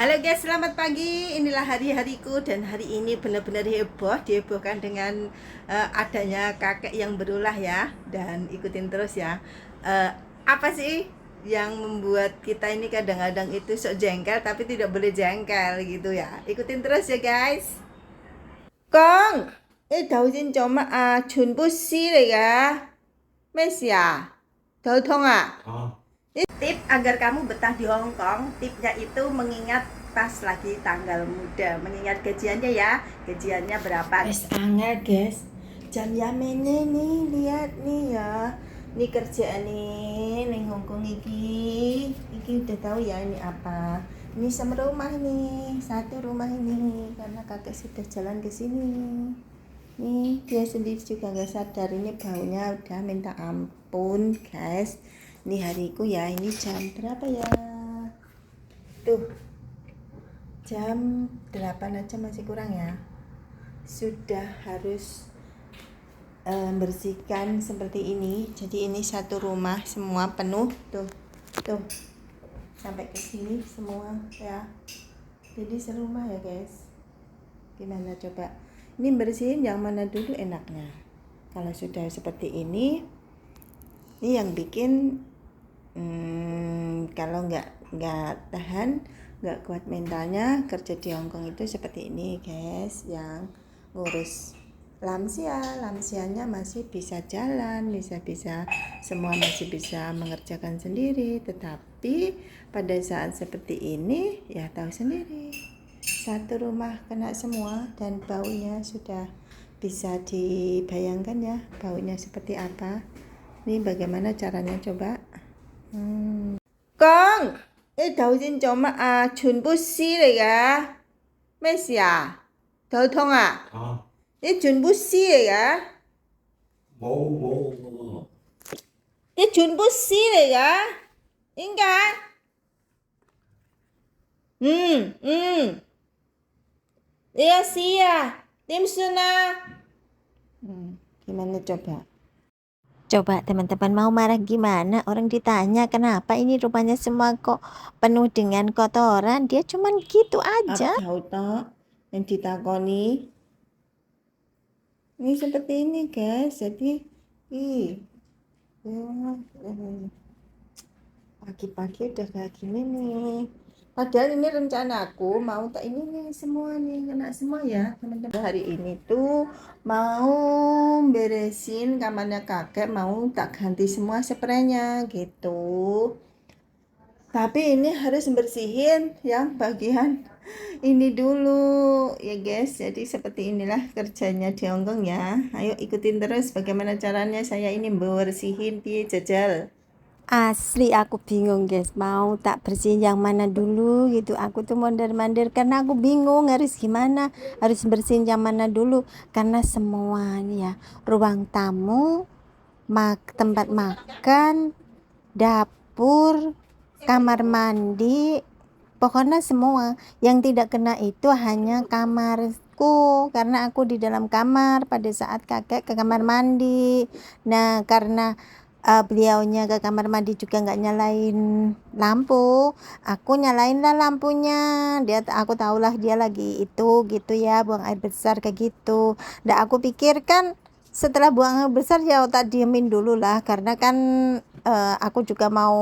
Halo guys, selamat pagi. Inilah hari-hariku dan hari ini benar-benar heboh. Dihebohkan dengan adanya kakek yang berulah ya. Dan ikutin terus ya. Eh, apa sih yang membuat kita ini kadang-kadang itu sok jengkel tapi tidak boleh jengkel gitu ya. Ikutin terus ya guys. Kong, ini daun cuma chun bu si ya. Messi ya. Daun ah. Tip agar kamu betah di Hong Kong, tipnya itu mengingat pas lagi tanggal muda, mengingat gajiannya ya, gajiannya berapa. Guys, angel guys, jam ini nih, lihat nih ya, ini kerjaan nih Hong Kong iki udah tahu ya ini apa. Ini sama rumah nih, satu rumah ini, karena kakek sudah jalan ke sini. Nih dia sendiri juga nggak sadar ini baunya udah minta ampun guys. Ini hariku ya, ini jam berapa ya? Tuh, jam 8 aja masih kurang ya. Sudah harus bersihkan seperti ini. Jadi ini satu rumah semua penuh tuh. Tuh. Sampai ke sini semua ya. Jadi serumah ya, guys. Gimana coba? Ini bersihin yang mana dulu enaknya? Kalau sudah seperti ini yang bikin kalau nggak tahan, nggak kuat mentalnya kerja di Hongkong itu seperti ini guys. Yang ngurus lansianya masih bisa jalan, bisa semua masih bisa mengerjakan sendiri. Tetapi pada saat seperti ini ya tahu sendiri, satu rumah kena semua dan baunya sudah bisa dibayangkan ya baunya seperti apa. Ini bagaimana caranya coba? Con, cái đầu tiên chồng全部撕嚟噶，咩事啊？頭痛啊？啲全部撕嚟噶？冇，啲全部撕嚟噶？點解？你要撕啊？點算啊？Gimana coba? Coba teman-teman mau marah gimana? Orang ditanya kenapa ini rumahnya semua kok penuh dengan kotoran. Dia cuman gitu aja. Tahu tak yang ditakoni ini seperti ini guys. Jadi pagi-pagi udah kayak gini nih. Padahal ini rencanaku mau tak ini nih semua nih kena semua ya teman-teman. Hari ini tuh mau beresin kamarnya kakek, mau tak ganti semua spraynya gitu. Tapi ini harus bersihin yang bagian ini dulu ya guys. Jadi seperti inilah kerjanya di Hongkong ya. Ayo ikutin terus bagaimana caranya saya ini bersihin di jajal. Asli aku bingung guys, mau tak bersihin yang mana dulu gitu. Aku tuh mondar-mandir karena aku bingung harus gimana, harus bersihin yang mana dulu. Karena semuanya ya, ruang tamu, tempat makan, dapur, kamar mandi, pokoknya semua. Yang tidak kena itu hanya kamarku, karena aku di dalam kamar pada saat kakek ke kamar mandi. Nah karena beliaunya ke kamar mandi juga nggak nyalain lampu, aku nyalain lah lampunya. Aku tahulah dia lagi itu gitu ya, buang air besar kayak gitu. Dan aku pikirkan setelah buang air besar ya tak diemin dulu lah, karena kan aku juga mau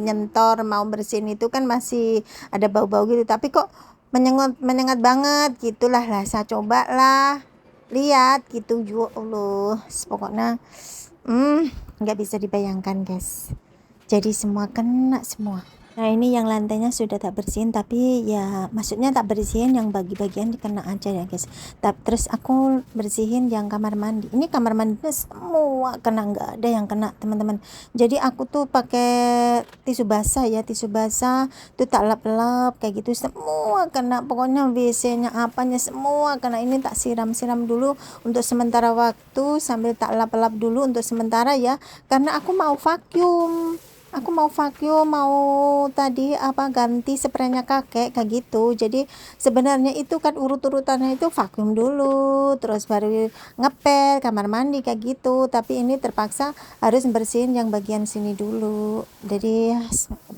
nyentor, mau bersihin itu kan masih ada bau-bau gitu. Tapi kok menyengat banget gitulah, saya coba lah lihat gitu. Ya Allah, pokoknya nggak bisa dibayangkan guys. Jadi semua kena semua. Nah ini yang lantainya sudah tak bersihin, tapi ya maksudnya tak bersihin yang bagi-bagian dikena aja ya guys. Terus aku bersihin yang kamar mandi. Ini kamar mandinya semua kena, nggak ada yang kena teman-teman. Jadi aku tuh pakai tisu basah ya, tisu basah tuh tak lap-lap kayak gitu, semua kena. Pokoknya WC-nya apanya semua kena. Ini tak siram-siram dulu untuk sementara waktu sambil tak lap-lap dulu untuk sementara ya, karena aku mau vacuum. aku mau vacuum, mau tadi apa ganti spraynya kakek kayak gitu. Jadi sebenarnya itu kan urut-urutannya itu vacuum dulu, terus baru ngepel kamar mandi kayak gitu. Tapi ini terpaksa harus bersihin yang bagian sini dulu. Jadi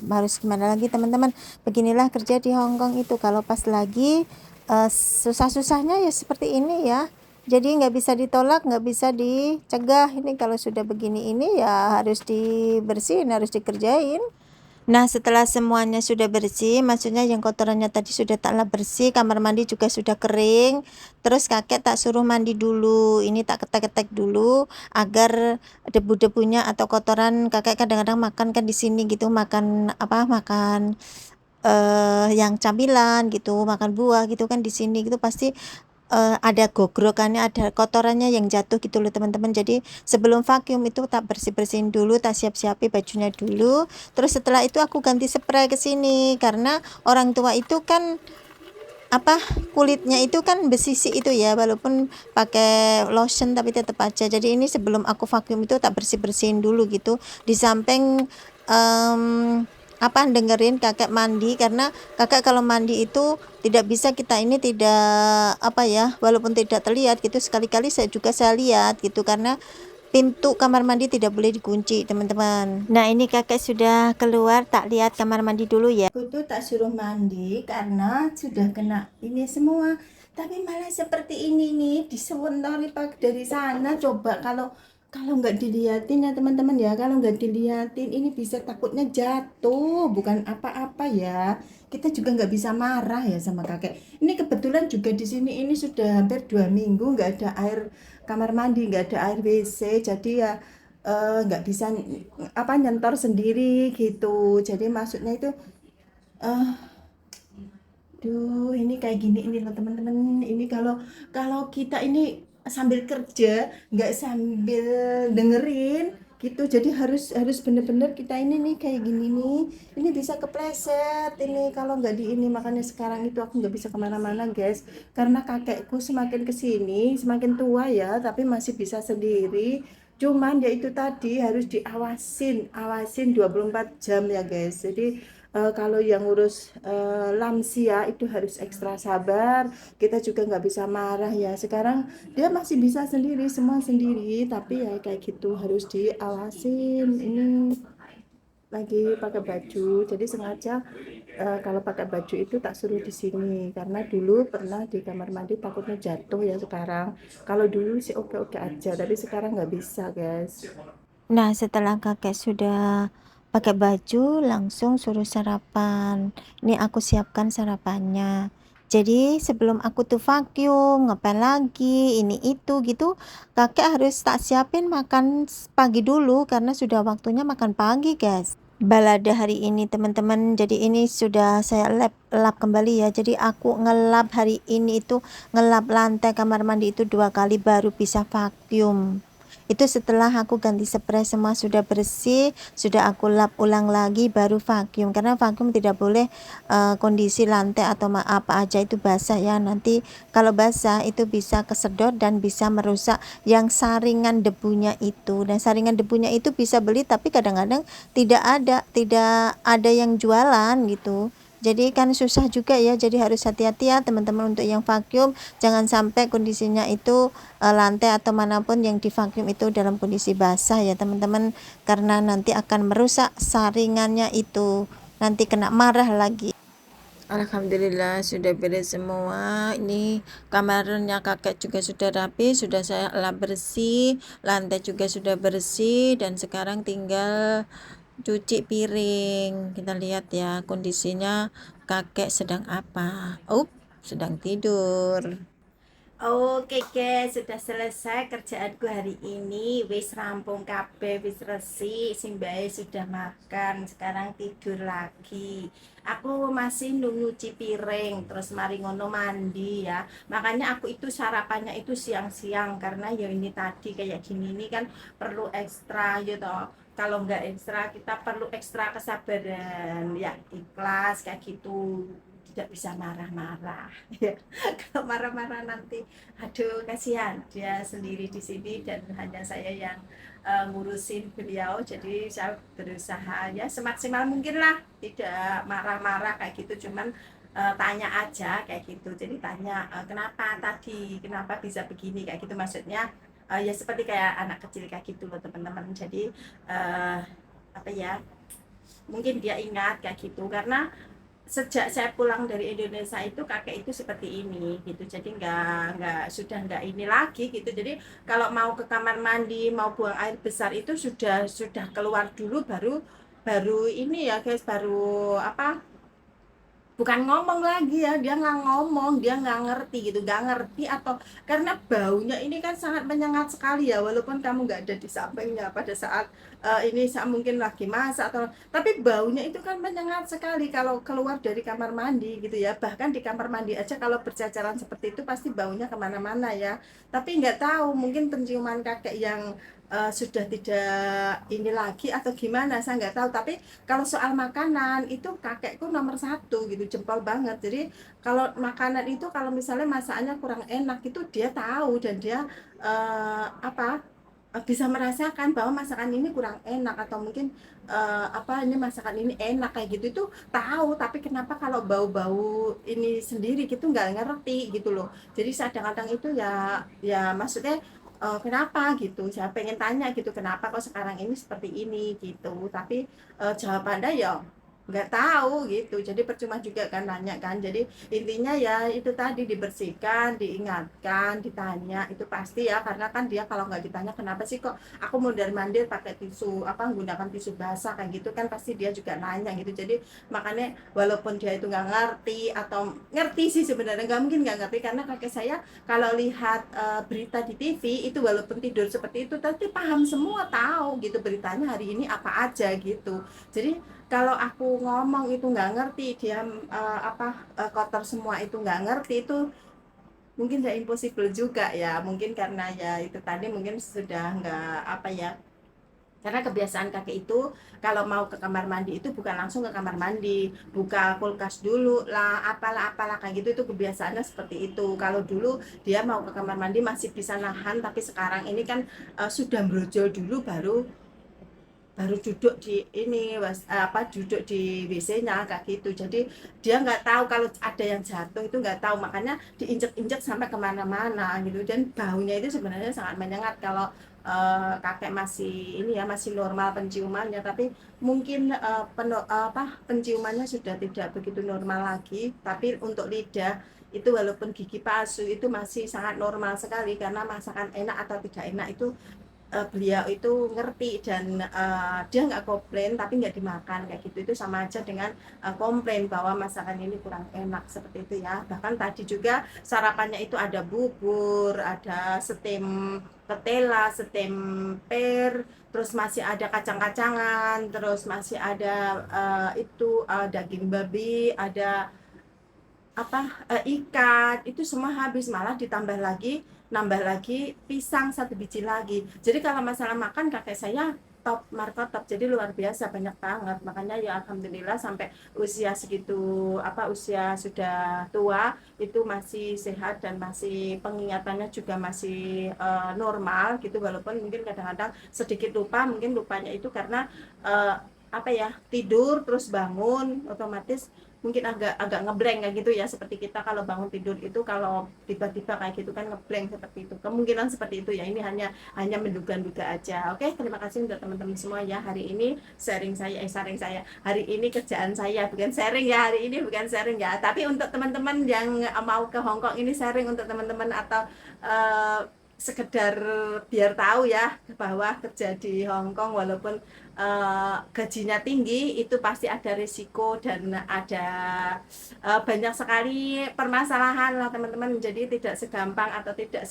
harus gimana lagi teman-teman? Beginilah kerja di Hongkong itu, kalau pas lagi susah-susahnya ya seperti ini ya. Jadi nggak bisa ditolak, nggak bisa dicegah. Ini kalau sudah begini ini ya harus dibersihin, harus dikerjain. Nah, setelah semuanya sudah bersih, maksudnya yang kotorannya tadi sudah tak lap bersih, kamar mandi juga sudah kering. Terus kakek tak suruh mandi dulu. Ini tak ketek-ketek dulu agar debu-debunya atau kotoran, kakek kadang-kadang makan kan di sini gitu, makan apa? Makan yang camilan gitu, makan buah gitu kan di sini gitu pasti ada gogrokannya, ada kotorannya yang jatuh gitu loh teman-teman. Jadi sebelum vacuum itu tak bersih-bersihin dulu, tak siap-siapi bajunya dulu. Terus setelah itu aku ganti spray ke sini karena orang tua itu kan apa kulitnya itu kan besisi itu ya, walaupun pakai lotion tapi tetap aja. Jadi ini sebelum aku vacuum itu tak bersih-bersihin dulu gitu. Di samping apa dengerin kakek mandi, karena kakek kalau mandi itu tidak bisa kita ini tidak apa ya, walaupun tidak terlihat gitu, sekali-kali saya lihat gitu karena pintu kamar mandi tidak boleh dikunci teman-teman. Nah ini kakek sudah keluar, tak lihat kamar mandi dulu ya. Aku tuh tak suruh mandi karena sudah kena ini semua. Tapi malah seperti ini nih, disewentori pak dari sana. Coba kalau kalau nggak diliatin ya teman-teman ya, kalau nggak diliatin ini bisa takutnya jatuh, bukan apa-apa ya. Kita juga nggak bisa marah ya sama kakek. Ini kebetulan juga di sini ini sudah hampir 2 minggu nggak ada air kamar mandi, nggak ada air WC, jadi ya nggak bisa apa nyentor sendiri gitu. Jadi maksudnya itu eh duh ini kayak gini ini loh teman-teman, ini kalau kalau kita ini sambil kerja nggak sambil dengerin gitu, jadi harus bener-bener kita ini nih kayak gini nih, ini bisa kepleset ini kalau nggak di ini. Makanya sekarang itu aku nggak bisa kemana-mana guys, karena kakekku semakin kesini semakin tua ya, tapi masih bisa sendiri. Cuman ya itu tadi harus awasin 24 jam ya guys. Jadi kalau yang ngurus lansia itu harus ekstra sabar, kita juga nggak bisa marah ya. Sekarang dia masih bisa sendiri, semua sendiri, tapi ya kayak gitu harus diawasin. Ini lagi pakai baju, jadi sengaja kalau pakai baju itu tak suruh di sini karena dulu pernah di kamar mandi takutnya jatuh ya. Sekarang kalau dulu sih oke-oke aja, tapi sekarang nggak bisa guys. Nah, setelah kakek sudah pakai baju, langsung suruh sarapan. Ini aku siapkan sarapannya. Jadi sebelum aku tuh vacuum, ngepel lagi, ini itu gitu, kakek harus tak siapin makan pagi dulu karena sudah waktunya makan pagi, guys. Balada hari ini teman-teman, jadi ini sudah saya lap kembali ya. Jadi aku ngelap hari ini itu, ngelap lantai kamar mandi itu 2 kali baru bisa vacuum. Itu setelah aku ganti spray semua sudah bersih, sudah aku lap ulang lagi baru vacuum, karena vacuum tidak boleh kondisi lantai atau apa aja itu basah ya. Nanti kalau basah itu bisa kesedot dan bisa merusak yang saringan debunya itu. Dan saringan debunya itu bisa beli tapi kadang-kadang tidak ada yang jualan gitu. Jadi kan susah juga ya, jadi harus hati-hati ya teman-teman untuk yang vacuum. Jangan sampai kondisinya itu lantai atau manapun yang di vacuum itu dalam kondisi basah ya teman-teman, karena nanti akan merusak saringannya itu, nanti kena marah lagi. Alhamdulillah sudah beres semua. Ini kamarnya kakek juga sudah rapi, sudah saya lap bersih, lantai juga sudah bersih, dan sekarang tinggal cuci piring. Kita lihat ya kondisinya kakek sedang apa. Sedang tidur. Oke guys, sudah selesai kerjaanku hari ini. Wis rampung kabeh, wis resik, simbahe sudah makan, sekarang tidur lagi. Aku masih nyuci piring, terus mari ngono mandi ya. Makanya aku itu sarapannya itu siang-siang karena ya ini tadi kayak gini ini kan perlu ekstra gitu. Kalau nggak ekstra kita perlu ekstra kesabaran ya, ikhlas kayak gitu. tidak bisa marah-marah. Ya, kalau marah-marah nanti, aduh kasihan dia sendiri di sini dan hanya saya yang ngurusin beliau. Jadi saya berusaha ya semaksimal mungkin lah, tidak marah-marah kayak gitu, cuman tanya aja kayak gitu. Jadi tanya kenapa tadi, kenapa bisa begini kayak gitu, maksudnya ya seperti kayak anak kecil kayak gitu loh teman-teman. Jadi apa ya, mungkin dia ingat kayak gitu, karena sejak saya pulang dari Indonesia itu kakek itu seperti ini gitu. Jadi sudah nggak ini lagi gitu. Jadi kalau mau ke kamar mandi, mau buang air besar itu sudah keluar dulu, baru baru ini ya guys, baru apa, bukan ngomong lagi ya, dia nggak ngomong, dia nggak ngerti gitu, nggak ngerti. Atau karena baunya ini kan sangat menyengat sekali ya, walaupun kamu nggak ada di sampingnya pada saat ini saat mungkin lagi masak atau, tapi baunya itu kan menyengat sekali kalau keluar dari kamar mandi gitu ya. Bahkan di kamar mandi aja kalau berceceran seperti itu pasti baunya kemana-mana ya. Tapi nggak tahu, mungkin penciuman kakek yang sudah tidak ini lagi atau gimana, saya nggak tahu. Tapi kalau soal makanan itu kakekku nomor satu gitu, jempol banget. Jadi kalau makanan itu, kalau misalnya masakannya kurang enak itu dia tahu, dan dia apa, bisa merasakan bahwa masakan ini kurang enak, atau mungkin apa, ini masakan ini enak kayak gitu, itu tahu. Tapi kenapa kalau bau-bau ini sendiri gitu nggak ngerti gitu loh. Jadi kadang-kadang itu ya, ya maksudnya kenapa gitu, saya pengen tanya gitu, kenapa kok sekarang ini seperti ini gitu. Tapi jawabannya ya nggak tahu gitu. Jadi percuma juga kan nanya kan. Jadi intinya ya itu tadi, dibersihkan, diingatkan, ditanya itu pasti ya. Karena kan dia kalau nggak ditanya kenapa sih kok aku mondar mandir pakai tisu apa, menggunakan tisu basah kayak gitu kan, pasti dia juga nanya gitu. Jadi makanya walaupun dia itu nggak ngerti, atau ngerti sih sebenarnya, nggak mungkin nggak ngerti, karena kakek saya kalau lihat berita di TV itu walaupun tidur seperti itu tapi paham semua, tahu gitu beritanya hari ini apa aja gitu. Jadi kalau aku ngomong itu nggak ngerti, dia apa, kotor semua itu nggak ngerti, itu mungkin ya impossible juga ya. Mungkin karena ya itu tadi, mungkin sudah nggak apa ya, karena kebiasaan kakek itu kalau mau ke kamar mandi itu bukan langsung ke kamar mandi, buka kulkas dulu lah, apalah apalah kayak gitu. Itu kebiasaannya seperti itu. Kalau dulu dia mau ke kamar mandi masih bisa nahan, tapi sekarang ini kan sudah brojol dulu, baru baru duduk di ini apa, duduk di WC-nya kayak gitu. Jadi dia nggak tahu kalau ada yang jatuh, itu nggak tahu, makanya diinjek-injek sampai kemana-mana gitu. Dan baunya itu sebenarnya sangat menyengat kalau kakek masih ini ya, masih normal penciumannya. Tapi mungkin apa, penciumannya sudah tidak begitu normal lagi. Tapi untuk lidah itu, walaupun gigi palsu itu masih sangat normal sekali. Karena masakan enak atau tidak enak itu beliau itu ngerti. Dan dia nggak komplain tapi nggak dimakan kayak gitu. Itu sama aja dengan komplain bahwa masakan ini kurang enak, seperti itu ya. Bahkan tadi juga sarapannya itu ada bubur, ada setem ketela, setem per, terus masih ada kacang-kacangan, terus masih ada itu daging babi, ada apa, ikan, itu semua habis. Malah ditambah lagi, nambah lagi pisang satu biji lagi. Jadi kalau masalah makan kakek saya top markot top, jadi luar biasa banyak banget. Makanya ya alhamdulillah sampai usia segitu, apa, usia sudah tua itu masih sehat, dan masih pengingatannya juga masih normal gitu. Walaupun mungkin kadang-kadang sedikit lupa, mungkin lupanya itu karena apa ya, tidur terus bangun otomatis mungkin agak agak ngeblank kayak gitu ya. Seperti kita kalau bangun tidur itu, kalau tiba-tiba kayak gitu kan ngeblank, seperti itu, kemungkinan seperti itu ya. Ini hanya menduga-duga aja. Oke, terima kasih untuk teman-teman semua ya. Hari ini sharing saya hari ini, kerjaan saya bukan sharing ya, hari ini bukan sharing ya, tapi untuk teman-teman yang mau ke Hong Kong ini sharing untuk teman-teman, atau sekedar biar tahu ya bahwa kerja di Hong Kong walaupun gajinya tinggi itu pasti ada risiko, dan ada banyak sekali permasalahan lah teman-teman. Jadi tidak segampang atau tidak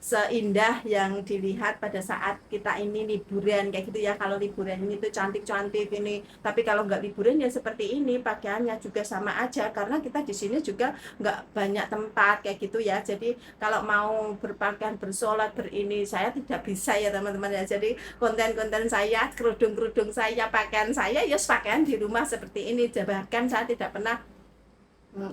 seindah yang dilihat pada saat kita ini liburan kayak gitu ya. Kalau liburan ini tuh cantik-cantik ini, tapi kalau nggak liburan ya seperti ini, pakaiannya juga sama aja, karena kita di sini juga nggak banyak tempat kayak gitu ya. Jadi kalau mau berpakaian, bersolat, berini, saya tidak bisa ya teman-teman ya. Jadi konten-konten saya, kerudung saya, pakaian saya ya pakaian di rumah seperti ini. Bahkan saya tidak pernah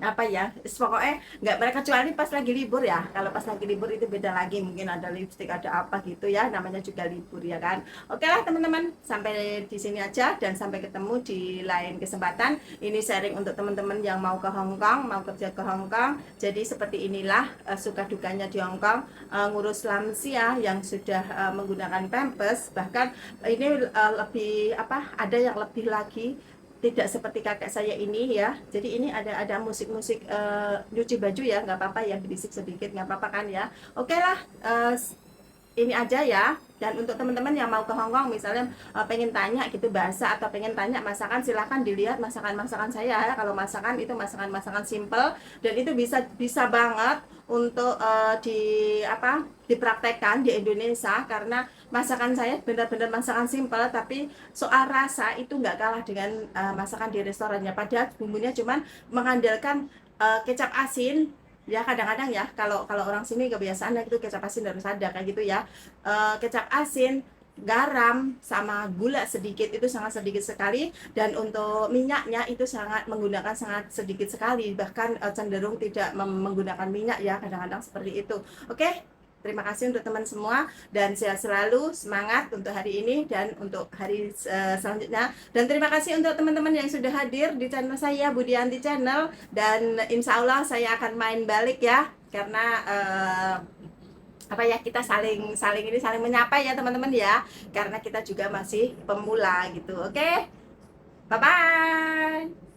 apa ya, pokoknya nggak mereka kecuali pas lagi libur ya. Kalau pas lagi libur itu beda lagi, mungkin ada lipstick ada apa gitu ya, namanya juga libur ya kan. Oke lah teman-teman, sampai di sini aja dan sampai ketemu di lain kesempatan. Ini sharing untuk teman-teman yang mau ke Hong Kong, mau kerja ke Hong Kong. Jadi seperti inilah suka dukanya di Hong Kong, ngurus lansia yang sudah menggunakan pampers. Bahkan ini lebih apa, ada yang lebih lagi, tidak seperti kakek saya ini ya. Jadi ini ada musik-musik nyuci baju ya, nggak apa-apa ya, berisik sedikit nggak apa-apa kan ya. Oke lah, ini aja ya. Dan untuk teman-teman yang mau ke Hong Kong misalnya pengen tanya gitu bahasa atau pengen tanya masakan, silahkan dilihat masakan-masakan saya ya. Kalau masakan itu masakan-masakan simple dan itu bisa bisa banget untuk dipraktekkan di Indonesia, karena masakan saya benar-benar masakan simple tapi soal rasa itu nggak kalah dengan masakan di restorannya. Padahal bumbunya cuman mengandalkan kecap asin ya. Kadang-kadang ya kalau kalau orang sini kebiasaan itu kecap asin harus ada kayak gitu ya. Kecap asin, garam sama gula sedikit, itu sangat sedikit sekali, dan untuk minyaknya itu menggunakan sangat sedikit sekali, bahkan cenderung tidak menggunakan minyak ya, kadang-kadang seperti itu. Oke, terima kasih untuk teman semua dan sehat selalu, semangat untuk hari ini dan untuk hari selanjutnya. Dan terima kasih untuk teman-teman yang sudah hadir di channel saya, Budianti Channel, dan insya Allah saya akan main balik ya, karena apa ya, kita saling menyapa ya teman-teman ya, karena kita juga masih pemula gitu. Oke, bye bye.